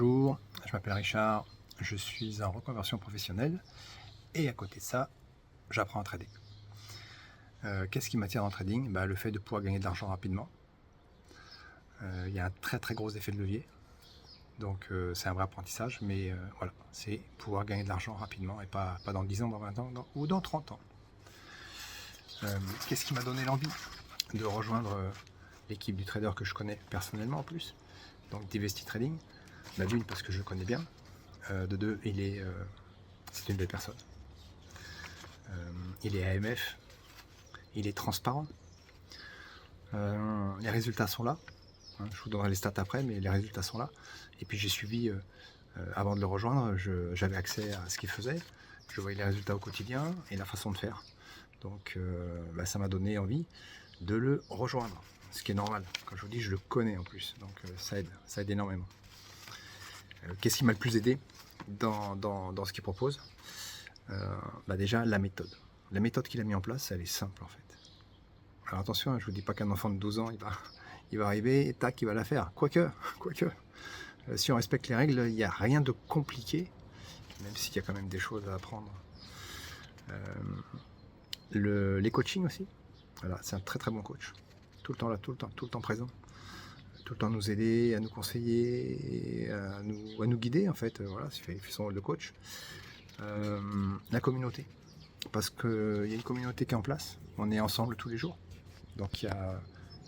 Bonjour, je m'appelle Richard, je suis en reconversion professionnelle et à côté de ça, j'apprends à trader. Qu'est-ce qui m'attire dans le trading? Le fait de pouvoir gagner de l'argent rapidement. Il y a un très gros effet de levier, donc c'est un vrai apprentissage, mais voilà, c'est pouvoir gagner de l'argent rapidement et pas dans 10 ans, dans 20 ans ou dans 30 ans. Qu'est-ce qui m'a donné l'envie de rejoindre l'équipe du trader que je connais personnellement en plus, donc Divesti Trading? D'une, parce que je le connais bien, de deux, c'est une belle personne. Il est AMF, il est transparent, les résultats sont là, je vous donnerai les stats après, mais les résultats sont là. Et puis j'ai suivi, avant de le rejoindre, j'avais accès à ce qu'il faisait, je voyais les résultats au quotidien et la façon de faire. Donc ça m'a donné envie de le rejoindre, ce qui est normal. Quand je vous dis, je le connais en plus, donc ça aide énormément. Qu'est-ce qui m'a le plus aidé dans ce qu'il propose? Déjà la méthode. La méthode qu'il a mis en place, elle est simple en fait. Alors attention, je ne vous dis pas qu'un enfant de 12 ans, il va arriver et tac, il va la faire. Quoique, si on respecte les règles, il n'y a rien de compliqué, même s'il y a quand même des choses à apprendre. Les coachings aussi, voilà, c'est un très bon coach. Tout le temps là, tout le temps présent. Tout le temps nous aider, à nous conseiller, à nous guider en fait. Voilà, il fait son rôle de coach. La communauté, parce qu'il y a une communauté qui est en place, on est ensemble tous les jours. Donc il y a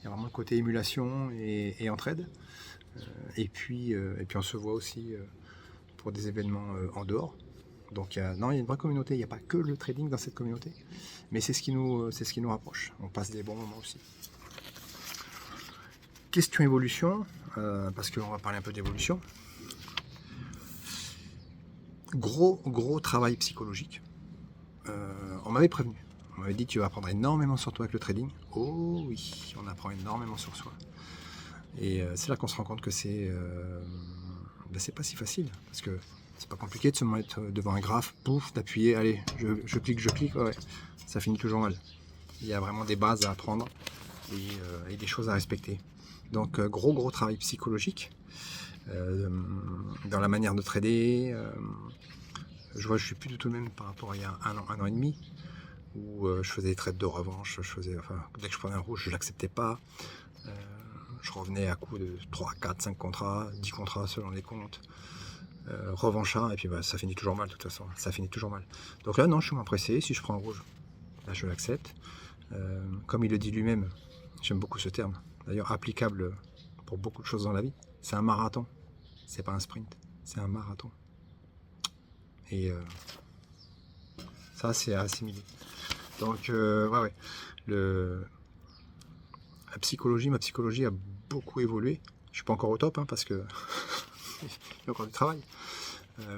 vraiment le côté émulation et entraide. Et puis on se voit aussi pour des événements en dehors. Donc il y a une vraie communauté, il n'y a pas que le trading dans cette communauté, mais c'est ce qui nous rapproche. On passe des bons moments aussi. Question évolution, parce qu'on va parler un peu d'évolution. Gros travail psychologique. On m'avait prévenu. On m'avait dit tu vas apprendre énormément sur toi avec le trading. Oh oui, on apprend énormément sur soi. Et c'est là qu'on se rend compte que c'est pas si facile. Parce que c'est pas compliqué de se mettre devant un graphe, pouf, d'appuyer, allez, je clique, ouais, ça finit toujours mal. Il y a vraiment des bases à apprendre et des choses à respecter. Donc gros travail psychologique dans la manière de trader. Je vois, je suis plus du tout le même par rapport à il y a un an et demi, où je faisais des trades de revanche, dès que je prenais un rouge, je l'acceptais pas. Je revenais à coup de 3, 4, 5 contrats, 10 contrats selon les comptes, revanchard, et puis ça finit toujours mal de toute façon, ça finit toujours mal. Donc là non, je suis moins pressé, si je prends un rouge, là je l'accepte. Comme il le dit lui-même, j'aime beaucoup ce terme, d'ailleurs applicable pour beaucoup de choses dans la vie, c'est un marathon, c'est pas un sprint, c'est un marathon. Et ça c'est à assimiler. Donc ouais. Ma psychologie a beaucoup évolué. Je suis pas encore au top parce que il y a encore du travail,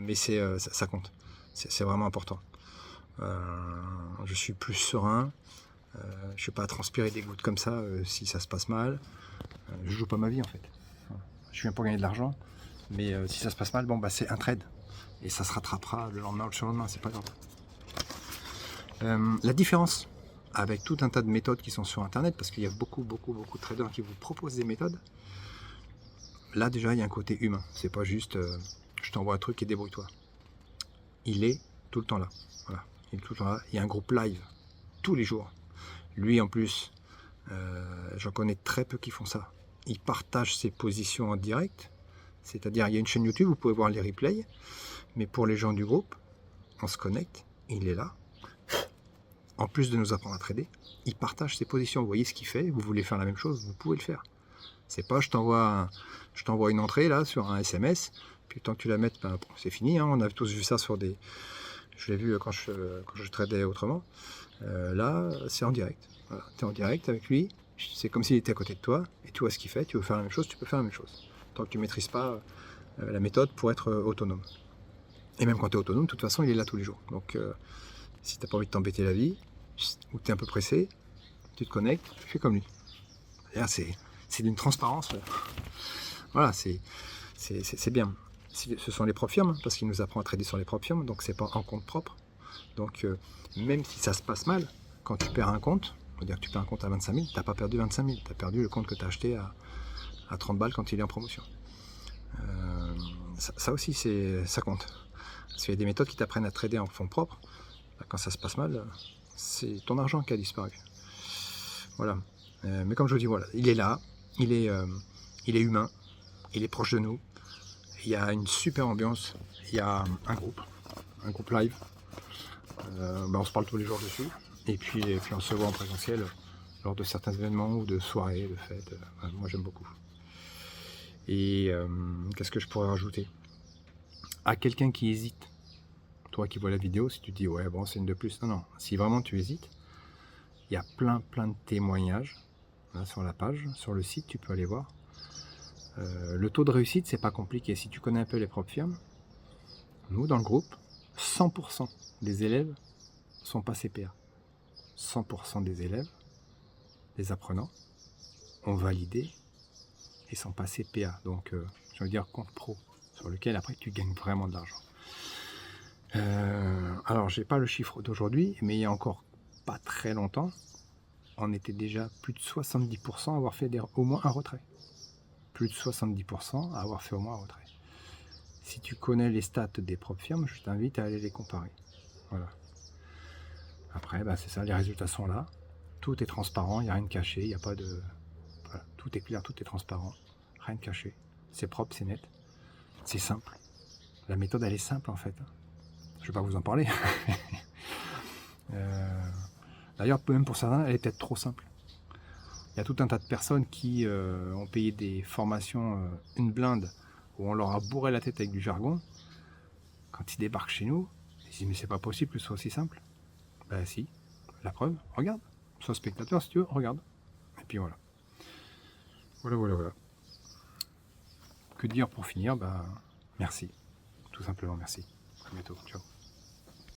mais ça compte. C'est vraiment important. Je suis plus serein. Je suis pas à transpirer des gouttes comme ça si ça se passe mal. Je joue pas ma vie en fait. Je viens pour gagner de l'argent, mais si ça se passe mal, c'est un trade et ça se rattrapera le lendemain ou le surlendemain, c'est pas grave. La différence avec tout un tas de méthodes qui sont sur internet, parce qu'il y a beaucoup de traders qui vous proposent des méthodes. Là déjà il y a un côté humain, c'est pas juste je t'envoie un truc et débrouille-toi. Il est tout le temps là. Voilà. Il est tout le temps là. Il y a un groupe live tous les jours. Lui en plus, j'en connais très peu qui font ça. Il partage ses positions en direct, c'est-à-dire il y a une chaîne YouTube, vous pouvez voir les replays, mais pour les gens du groupe, on se connecte, il est là. En plus de nous apprendre à trader, il partage ses positions. Vous voyez ce qu'il fait, vous voulez faire la même chose, vous pouvez le faire. C'est pas je t'envoie une entrée là sur un SMS, puis tant que tu la mettes, c'est fini. On a tous vu ça sur des. Je l'ai vu quand je tradais autrement. Là, c'est en direct. Voilà. Tu es en direct avec lui, c'est comme s'il était à côté de toi, et tu vois ce qu'il fait, tu veux faire la même chose, tu peux faire la même chose. Tant que tu ne maîtrises pas la méthode pour être autonome. Et même quand tu es autonome, de toute façon, il est là tous les jours. Donc si tu n'as pas envie de t'embêter la vie, ou que tu es un peu pressé, tu te connectes, tu fais comme lui. C'est d'une transparence. Voilà, c'est bien. Ce sont les propres firmes, parce qu'il nous apprend à trader sur les propres firmes, donc c'est pas en compte propre. Donc même si ça se passe mal, quand tu perds un compte, on va dire que tu perds un compte à 25 000, tu n'as pas perdu 25 000, tu as perdu le compte que tu as acheté à 30 balles quand il est en promotion. ça aussi, ça compte. Parce qu'il y a des méthodes qui t'apprennent à trader en fonds propres. Quand ça se passe mal, c'est ton argent qui a disparu. Voilà. Mais comme je vous dis, voilà, il est là, il est humain, il est proche de nous. Il y a une super ambiance. Il y a un groupe live. On se parle tous les jours dessus. Et puis on se voit en présentiel lors de certains événements ou de soirées, de fêtes. Moi, j'aime beaucoup. Et qu'est-ce que je pourrais rajouter? À quelqu'un qui hésite, toi qui vois la vidéo, si tu te dis ouais bon c'est une de plus, non, si vraiment tu hésites, il y a plein de témoignages là, sur la page, sur le site, tu peux aller voir. Le taux de réussite, c'est pas compliqué. Si tu connais un peu les propres firmes, nous dans le groupe, 100% des élèves sont pas CPA. 100% des élèves, des apprenants, ont validé et sont pas CPA. Donc je veux dire compte pro, sur lequel après tu gagnes vraiment de l'argent. Alors j'ai pas le chiffre d'aujourd'hui, mais il y a encore pas très longtemps, on était déjà plus de 70% à avoir fait au moins un retrait. Plus de 70% à avoir fait au moins un retrait. Si tu connais les stats des propres firmes, je t'invite à aller les comparer. Voilà. Après, c'est ça, les résultats sont là. Tout est transparent, il n'y a rien de caché, il n'y a pas de... Voilà. Tout est clair, tout est transparent, rien de caché. C'est propre, c'est net, c'est simple. La méthode, elle est simple en fait. Je ne vais pas vous en parler. D'ailleurs, même pour certains, elle est peut-être trop simple. Il y a tout un tas de personnes qui ont payé des formations, une blinde, où on leur a bourré la tête avec du jargon. Quand ils débarquent chez nous, ils disent mais c'est pas possible que ce soit aussi simple. Ben si, la preuve, regarde. Sois spectateur si tu veux, regarde. Et puis voilà. Voilà. Que dire pour finir? Merci. Tout simplement merci. À bientôt. Ciao.